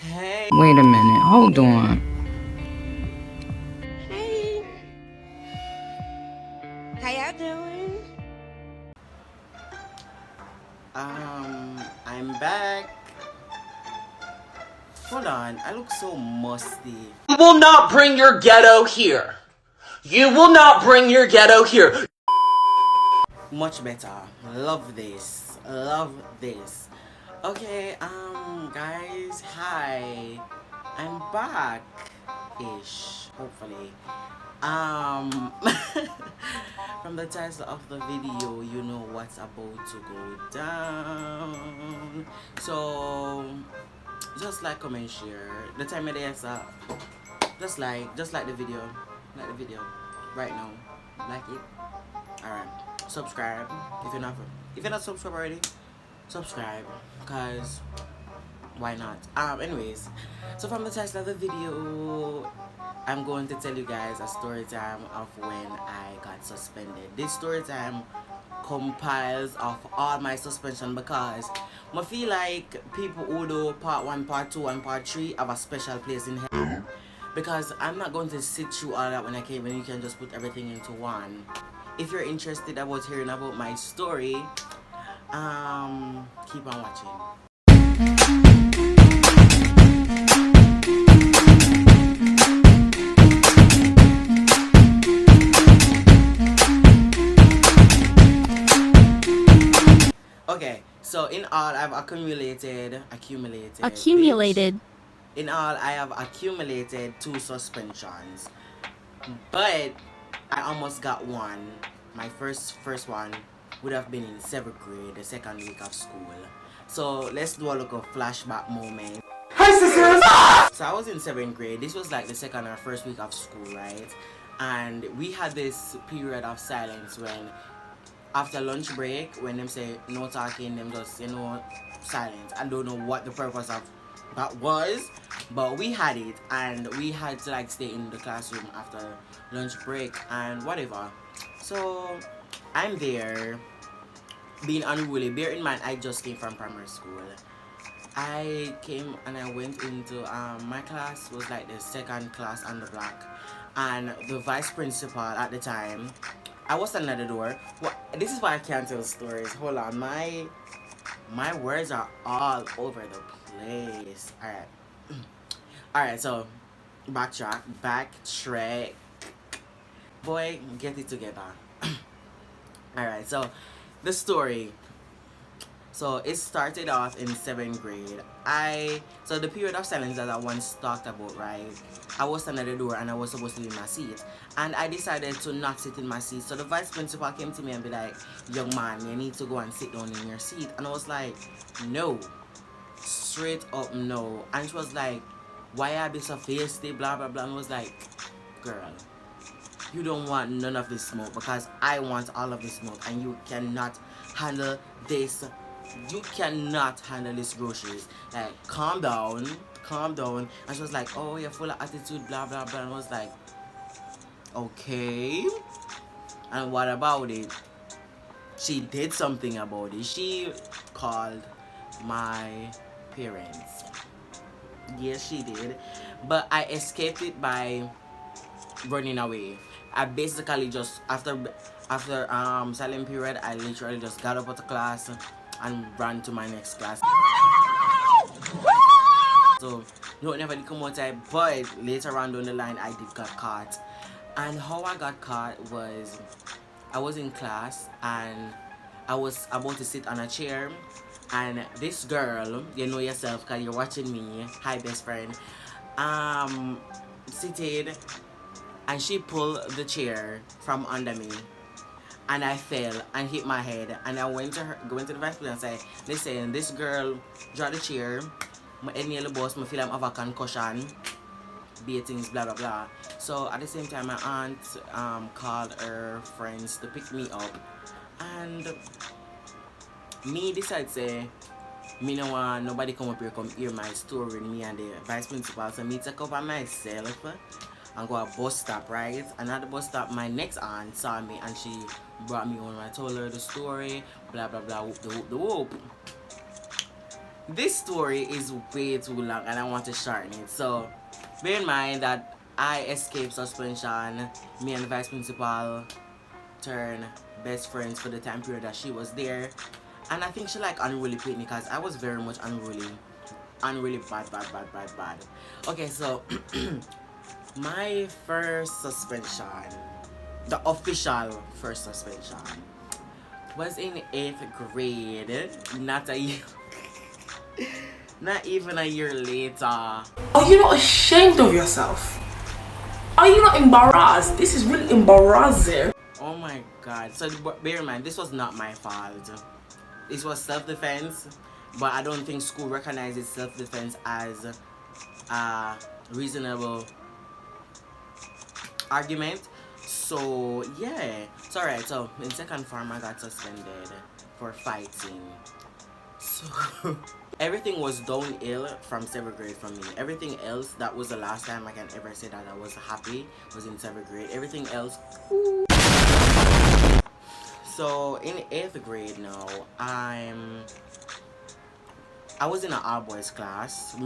Hey. Wait a minute, hold on. Hey. How y'all doing? I'm back. Hold on, I look so musty. You will not bring your ghetto here. You will not bring your ghetto here. Much better. Love this. Love this. Okay, guys, hi. I'm back ish, hopefully. Um from the title of the video, you know what's about to go down. So just like, comment, share. The time of day is just like the video. Like the video. Right now. Like it. Alright. Subscribe if you're not subscribed already. Subscribe. Cause why not? Anyways, so from the title of the video, I'm going to tell you guys a story time of when I got suspended. This story time compiles of all my suspension because I feel like people who do part 1, part 2 and part 3 have a special place in hell, because I'm not going to sit through all that when I came, when you can just put everything into one. If you're interested about hearing about my story, keep on watching. Okay, so in all, I've accumulated. In all, I have accumulated 2 suspensions, but I almost got one. My first one would have been in 7th grade, the second week of school. So let's do a little flashback moment. Hi, sisters. So I was in 7th grade. This was like the second or first week of school, right? And we had this period of silence when after lunch break, when them say no talking, them just, silence. I don't know what the purpose of that was, but we had it, and we had to like stay in the classroom after lunch break and whatever. So I'm there being unruly. Bear in mind, I just came from primary school. I came and I went into my class was like the second class on the block, and the vice principal at the time, I was standing at the door. Well, this is why I can't tell stories. Hold on, my words are all over the place. Alright, so backtrack. Boy, get it together. Alright, so the story. So it started off in 7th grade. So the period of silence that I once talked about, right? I was standing at the door and I was supposed to be in my seat. And I decided to not sit in my seat. So the vice principal came to me and be like, young man, you need to go and sit down in your seat. And I was like, no. Straight up no. And she was like, why I be so feisty, blah blah blah. And I was like, girl, you don't want none of this smoke because I want all of this smoke, and you cannot handle this. You cannot handle these groceries. Like, calm down. And she was like, oh, you're full of attitude, blah blah blah. And I was like, okay. And what about it? She did something about it. She called my parents. Yes, she did. But I escaped it by running away. I basically just after silent period, I literally just got up out of class and ran to my next class. So no, never did come outside, but later on down the line I did got caught. And how I got caught was, I was in class and I was about to sit on a chair, and this girl, you know yourself because you're watching me, hi best friend, seated, and she pulled the chair from under me, and I fell and hit my head. And I went to the vice principal and said, listen, this girl dropped the chair, my head nearly bust, I feel I'm have a concussion, beatings, blah blah blah. So at the same time, my aunt called her friends to pick me up, and me decide say me no want nobody come up here come hear my story, me and the vice principal. So me take over myself and go a bus stop, right? And at the bus stop, my next aunt saw me and she brought me home. I told her the story, blah blah blah, whoop the whoop the whoop. this story is way too long and I want to shorten it. So bear in mind that I escaped suspension. Me and the vice principal turned best friends for the time period that she was there. And I think she like unruly picked me because I was very much unruly. Unruly bad. Okay, so my first suspension, the official first suspension, was in 8th grade. Not a year, not even a year later. Are you not ashamed of yourself? Are you not embarrassed? This is really embarrassing. Oh my god. So bear in mind, this was not my fault. This was self-defense, but I don't think school recognizes self-defense as a reasonable argument. So yeah, it's alright. So in second form I got suspended for fighting. So everything was downhill from 7th grade for me. Everything else, that was the last time I can ever say that I was happy, was in 7th grade. Everything else, ooh. So in 8th grade now, I was in an all boys class.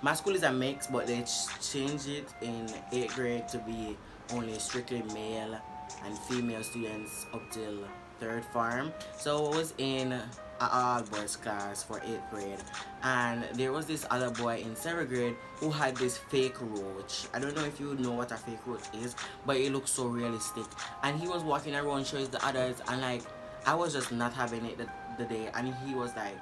My school is a mix, but they changed it in 8th grade to be only strictly male and female students up till 3rd form. So I was in an all boys class for 8th grade, and there was this other boy in 7th grade who had this fake roach. I don't know if you know what a fake roach is, but it looks so realistic. And he was walking around showing the others, and like I was just not having it the day, and he was like,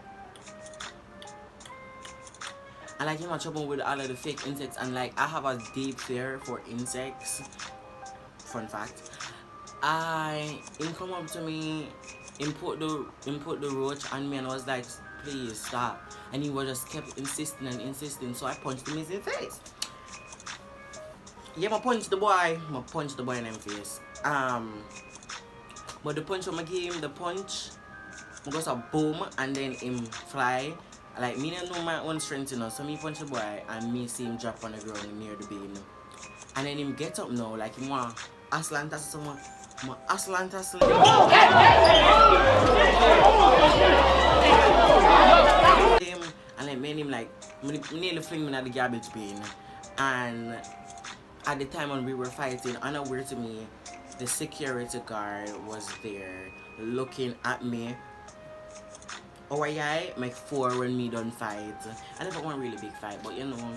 and like him had trouble with all of the fake insects, and like I have a deep fear for insects. Fun fact. Him come up to me, him put the roach on me, and I was like, please stop. And he was just kept insisting and insisting, so I punched him in his face. Yeah, I punched the boy in his face. But the punch when I give him the punch, I goes a boom, and then him fly. Like, me don't know my own strength, you know, so me punch the boy, and me see him drop on the ground near the beam. And then him get up now, like him want aslantas someone. Aslantas. Him, and like made him like nearly fling me at the garbage bin. And at the time when we were fighting, unaware to me, the security guard was there looking at me. Oh yeah, make 4 when me done fight. I never want a really big fight, but you know.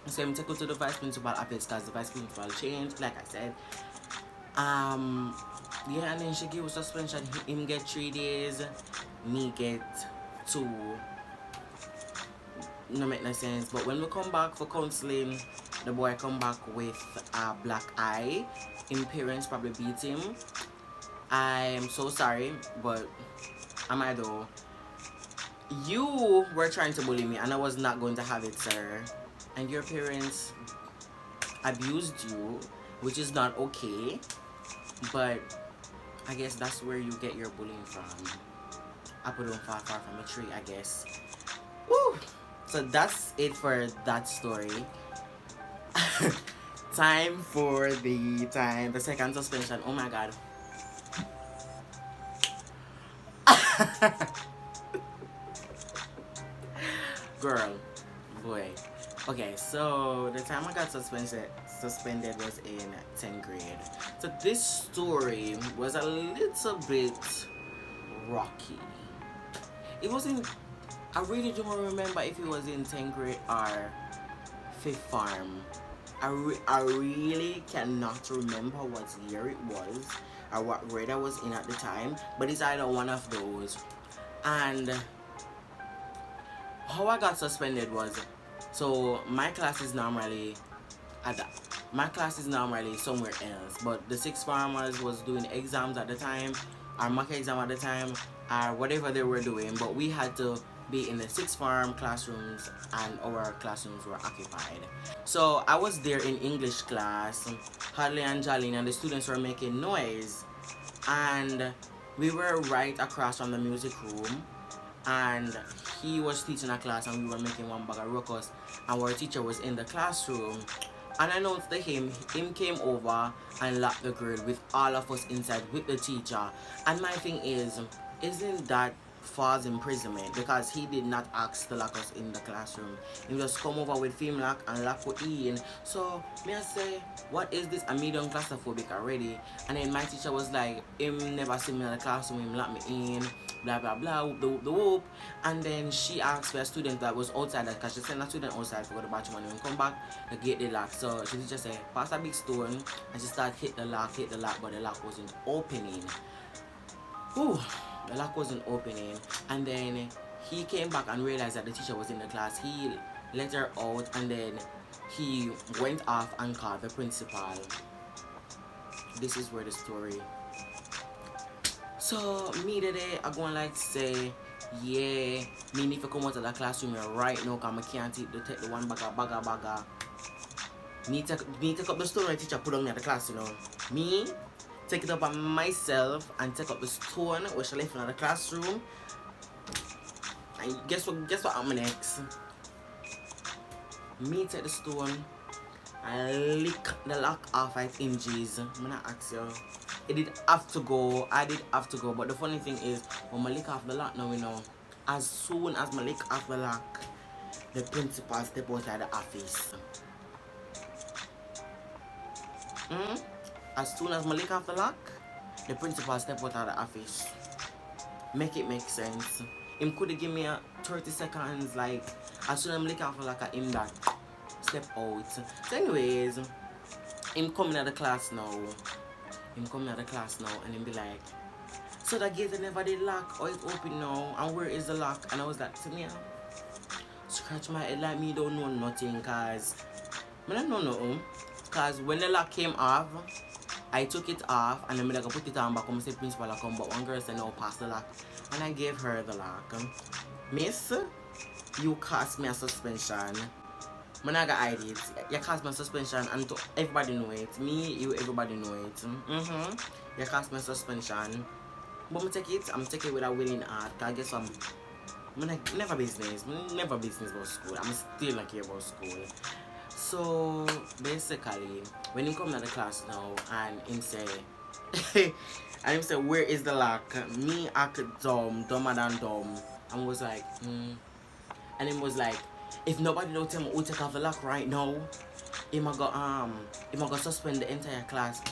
So I'm taken to the vice principal office because the vice principal changed, like I said. Yeah, and then she gave us suspension. Him get 3 days, me get 2. No make no sense. But when we come back for counseling, the boy come back with a black eye. His parents probably beat him. I'm so sorry, but am I though? You were trying to bully me, and I was not going to have it, sir. And your parents abused you, which is not okay. But I guess that's where you get your bullying from. Apple don't fall far from a tree, I guess. Woo! So that's it for that story. Time for the second suspension. Oh my god. Girl, boy. Okay, so the time I got suspended was in 10th grade. So this story was a little bit rocky. It wasn't, I really don't remember if it was in 10th grade or 5th form. I really cannot remember what year it was or what grade I was in at the time, but it's either one of those. And how I got suspended was, so my class is normally somewhere else, but the 6th formers was doing exams at the time, our mock exam at the time, or whatever they were doing, but we had to be in the 6th form classrooms, and our classrooms were occupied. So I was there in English class, Hadley and Jolene, and the students were making noise, and we were right across from the music room, and he was teaching a class and we were making one bag of ruckus, and our teacher was in the classroom. Unannounced to him came over and locked the girl with all of us inside with the teacher. And my thing is, isn't that false imprisonment because he did not ask to lock us in the classroom. He just come over with film lock and lock we in. So me I say, what is this? I'm medium claustrophobic already. And then my teacher was like, him never see me in the classroom, him lock me in, blah blah blah, whoop, the whoop. And then she asked for a student that was outside because she sent a student outside to go to the bathroom and when come back the gate they lock. So she just said, pass a big stone, and she started hit the lock, but the lock wasn't opening. Whew, the lock wasn't opening. And then he came back and realized that the teacher was in the class. He let her out and then he went off and called the principal. This is where the story. So me today I go and like say, yeah, me need to come out of the classroom right now because I can't take the one bagger. Me take up the stone my teacher put on me at the class, you know. Me take it up on myself and take up the stone which I left in the classroom. And guess what I'm next? Me take the stone and lick the lock off its hinges. I'm not ask you. It did have to go. I did have to go. But the funny thing is, when I lick off the lock now, you know, as soon as I lick off the lock, the principal step outside the office. As soon as I lick off the lock, the principal step out of the office. Make it make sense. Him could give me a 30 seconds, like as soon as I lick off the lock, him that step out. So anyways, him coming out of the class now. And him be like, so the gate never did lock or it's open now, and where is the lock? And I was like, to me, scratch my head like me don't know nothing, cause I don't know nothing. Cause when the lock came off, I took it off and then I put it on back. Come say principal come, but one girl said no, pass the lock, and I gave her the lock. Miss, you cost me a suspension. I'm not gonna hide it. You cost me a suspension and to everybody know it. Me, you, everybody know it. You cost me a suspension. But I'm take it with a willing heart. Cause I guess I'm never business about school. I'm still not care about school. So basically, when he come to the class now and him say where is the lock? Me act dumber than dumb. And was like, and him was like, if nobody don't tell me who take off the lock right now, him go suspend the entire class.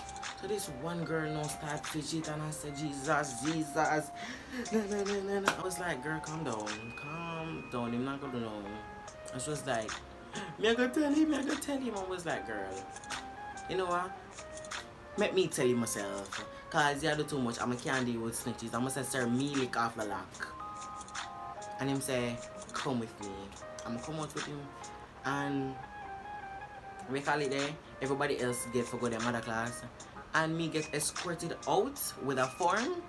So this one girl now start fidget and I said, Jesus. No. I was like, girl, calm down. I'm not gonna know. And she was like, me I gonna tell him. I was like, girl, you know what? Let me tell you myself. Cause you do too much. I'm a candy with snitches. I must say, sir, me lick off the lock. And him say, come with me. I'm gonna come out with him and we call it there. Everybody else get to go to their mother class and me get escorted out with a form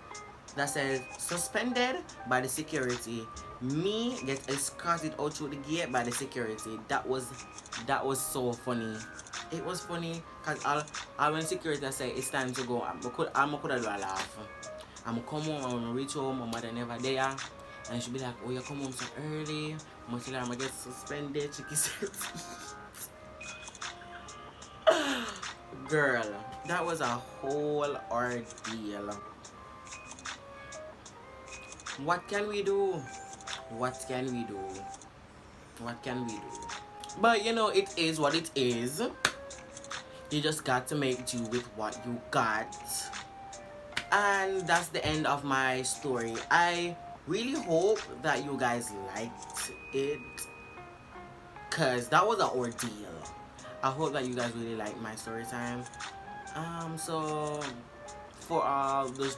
that says suspended by the security. Me get escorted out through the gate by the security. That was so funny. It was funny because when security say it's time to go, I'm gonna do a laugh. I'm gonna come home, I'm gonna reach home, my mother never there. And she'll be like, oh, you come home so early. I'm gonna get suspended. Chicky said. Girl, that was a whole ordeal. What can we do? But you know, it is what it is. You just got to make do with what you got. And that's the end of my story. I really hope that you guys liked it, cause that was an ordeal. I hope that you guys really like my story time. So for all those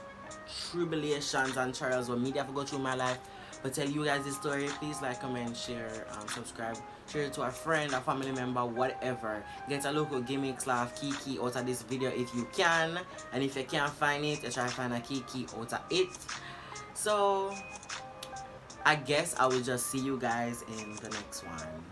tribulations and trials what media have to go through my life, but tell you guys this story, please like, comment, share, subscribe, share it to a friend, a family member, whatever. Get a local gimmicks, laugh, kiki out of this video if you can, and if you can't find it, try to find a kiki out of it. So I guess I will just see you guys in the next one.